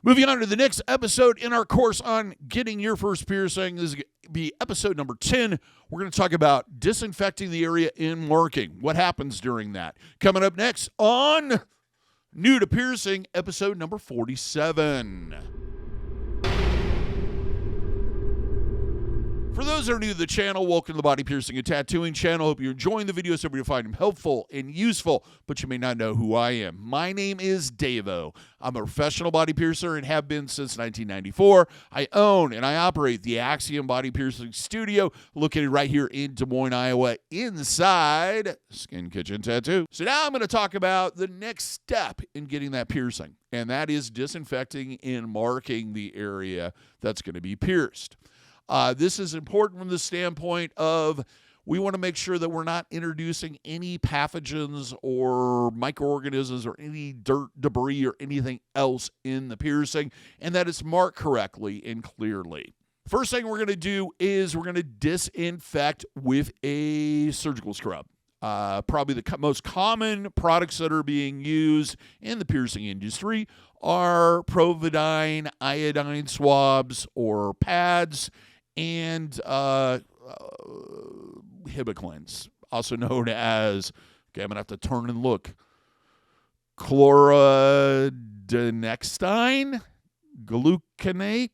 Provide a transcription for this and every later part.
Moving on to the next episode in our course on getting your first piercing. This is going to be episode number 10. We're going to talk about disinfecting the area in marking. What happens during that? Coming up next on New to Piercing, episode number 47. For those that are new to the channel, welcome to the Body Piercing and Tattooing channel. Hope you're enjoying the videos. Hope you find them helpful and useful, but you may not know who I am. My name is DaVo. I'm a professional body piercer and have been since 1994. I own and I operate the Axiom Body Piercing studio located right here in Des Moines, Iowa, inside Skin Kitchen Tattoo. So now I'm going to talk about the next step in getting that piercing, and that is disinfecting and marking the area that's going to be pierced. This is important from the standpoint of we want to make sure that we're not introducing any pathogens or microorganisms or any dirt, debris, or anything else in the piercing, and that it's marked correctly and clearly. First thing we're going to do is we're going to disinfect with a surgical scrub. Probably the most common products that are being used in the piercing industry are Providine iodine swabs or pads, and Hibiclens, also known as, okay, I'm going to have to turn and look, chlorodinextine, gluconate.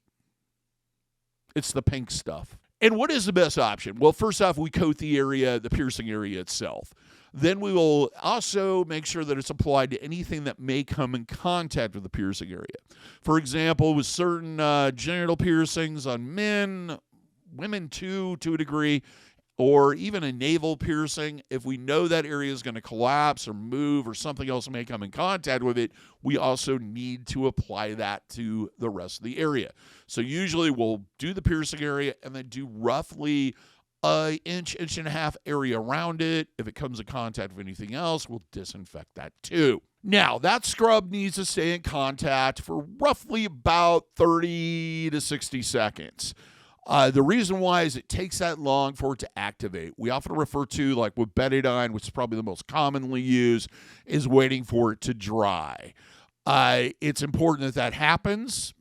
It's the pink stuff. And what is the best option? Well, first off, we coat the area, the piercing area itself. Then we will also make sure that it's applied to anything that may come in contact with the piercing area. For example, with certain genital piercings on men, women too, to a degree, or even a navel piercing, if we know that area is going to collapse or move or something else may come in contact with it, we also need to apply that to the rest of the area. So usually we'll do the piercing area and then do roughly an inch and a half area around it. If it comes in contact with anything else, we'll disinfect that too. Now, that scrub needs to stay in contact for roughly about 30 to 60 seconds. The reason why is it takes that long for it to activate. We often refer to, like with betadine, which is probably the most commonly used, is waiting for it to dry. It's important that that happens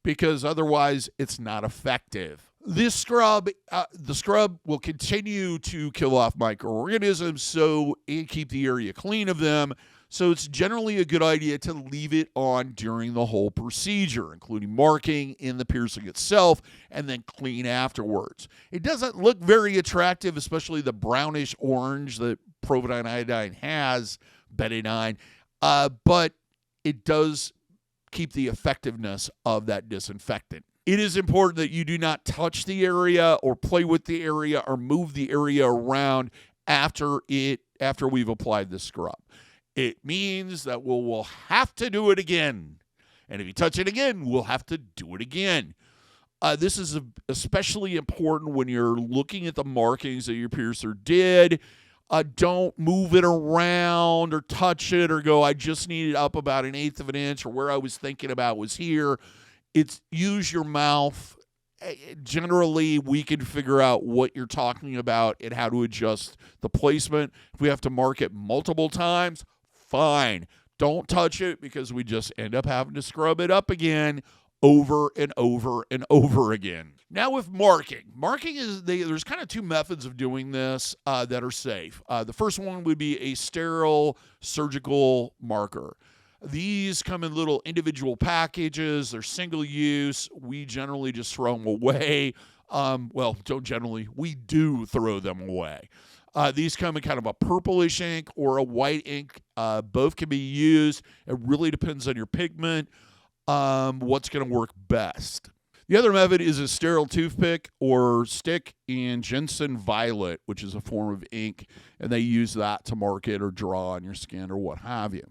because otherwise it's not effective. This scrub, the scrub will continue to kill off microorganisms and keep the area clean of them. So it's generally a good idea to leave it on during the whole procedure, including marking in the piercing itself and then clean afterwards. It doesn't look very attractive, especially the brownish orange that Providine iodine has, betadine, but it does keep the effectiveness of that disinfectant. It is important that you do not touch the area or play with the area or move the area around after we've applied the scrub. It means that we'll have to do it again. And if you touch it again, we'll have to do it again. This is especially important when you're looking at the markings that your piercer did. Don't move it around or touch it or go, I just need it up about 1/8 of an inch, or where I was thinking about was here. Use your mouth. Generally, we can figure out what you're talking about and how to adjust the placement. If we have to mark it multiple times, fine. Don't touch it because we just end up having to scrub it up again over and over and over again. Now with marking. Marking there's kind of two methods of doing this that are safe. The first one would be a sterile surgical marker. These come in little individual packages. They're single use. We generally just throw them away. We do throw them away. These come in kind of a purplish ink or a white ink. Both can be used. It really depends on your pigment, what's going to work best. The other method is a sterile toothpick or stick and Jensen Violet, which is a form of ink, and they use that to mark it or draw on your skin or what have you.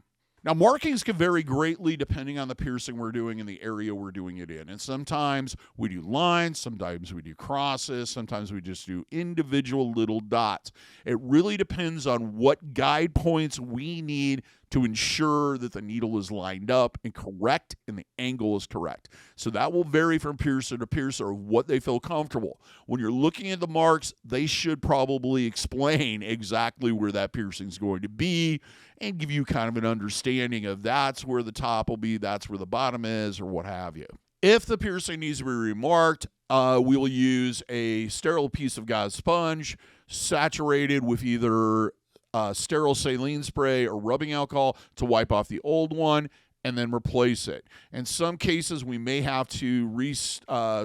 Now, markings can vary greatly depending on the piercing we're doing and the area we're doing it in. And sometimes we do lines, sometimes we do crosses, sometimes we just do individual little dots. It really depends on what guide points we need to ensure that the needle is lined up and correct and the angle is correct. So that will vary from piercer to piercer of what they feel comfortable. When you're looking at the marks, they should probably explain exactly where that piercing is going to be and give you kind of an understanding of that's where the top will be, that's where the bottom is, or what have you. If the piercing needs to be remarked, we'll use a sterile piece of gauze sponge saturated with either sterile saline spray or rubbing alcohol to wipe off the old one and then replace it. In some cases, we may have to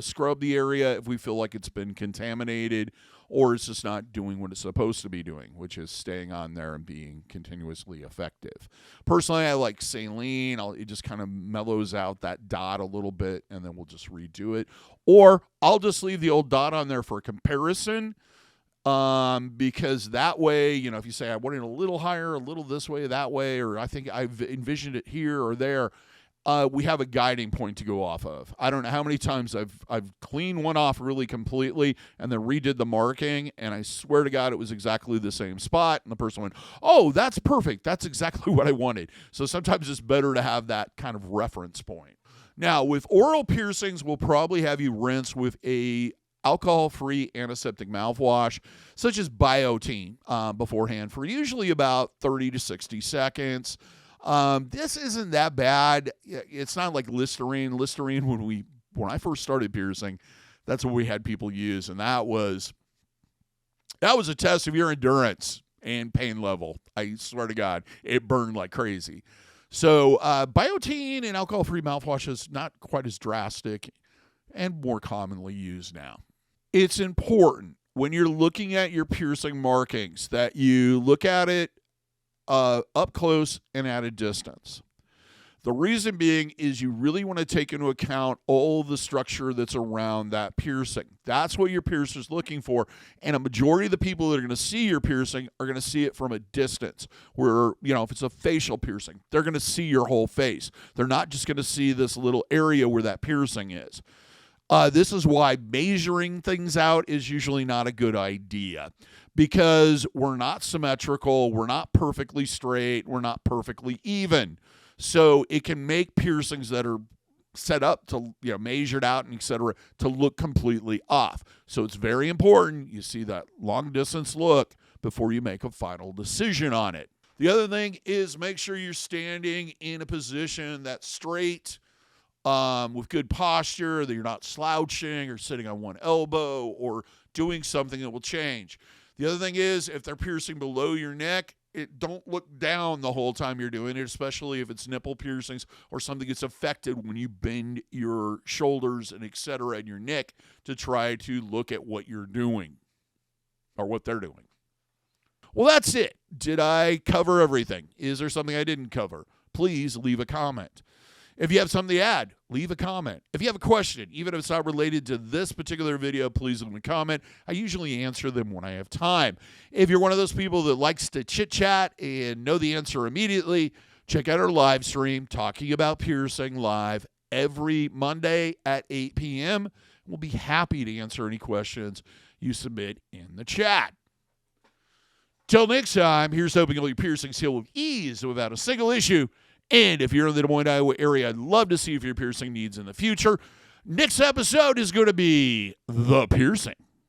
scrub the area if we feel like it's been contaminated or it's just not doing what it's supposed to be doing, which is staying on there and being continuously effective. Personally, I like saline. It just kind of mellows out that dot a little bit, and then we'll just redo it. Or I'll just leave the old dot on there for a comparison, because that way, if you say I want it a little higher, a little this way, that way, or I think I've envisioned it here or there, we have a guiding point to go off of. I don't know how many times I've cleaned one off really completely and then redid the marking, and I swear to God it was exactly the same spot, and the person went, oh, that's perfect. That's exactly what I wanted. So sometimes it's better to have that kind of reference point. Now, with oral piercings, we'll probably have you rinse with a alcohol-free antiseptic mouthwash, such as Biotene, beforehand for usually about 30 to 60 seconds. This isn't that bad. It's not like Listerine. Listerine, when I first started piercing, that's what we had people use, and that was a test of your endurance and pain level. I swear to God, it burned like crazy. So Biotene and alcohol-free mouthwash is not quite as drastic and more commonly used now. It's important when you're looking at your piercing markings that you look at it up close and at a distance. The reason being is you really want to take into account all the structure that's around that piercing. That's what your piercer's looking for, and a majority of the people that are going to see your piercing are going to see it from a distance, where, if it's a facial piercing, they're going to see your whole face. They're not just going to see this little area where that piercing is. This is why measuring things out is usually not a good idea, because we're not symmetrical, we're not perfectly straight, we're not perfectly even. So it can make piercings that are set up to, measured out and et cetera, to look completely off. So it's very important you see that long distance look before you make a final decision on it. The other thing is make sure you're standing in a position that's straight, with good posture, that you're not slouching or sitting on one elbow or doing something that will change. The other thing is, if they're piercing below your neck, don't look down the whole time you're doing it, especially if it's nipple piercings or something that's affected when you bend your shoulders and et cetera and your neck to try to look at what you're doing or what they're doing. Well, that's it. Did I cover everything? Is there something I didn't cover? Please leave a comment. If you have something to add, leave a comment. If you have a question, even if it's not related to this particular video, please leave a comment. I usually answer them when I have time. If you're one of those people that likes to chit-chat and know the answer immediately, check out our live stream, Talking About Piercing, live every Monday at 8 p.m. We'll be happy to answer any questions you submit in the chat. Till next time, here's hoping all your piercings heal with ease and without a single issue. And if you're in the Des Moines, Iowa area, I'd love to see if your piercing needs in the future. Next episode is going to be the piercing.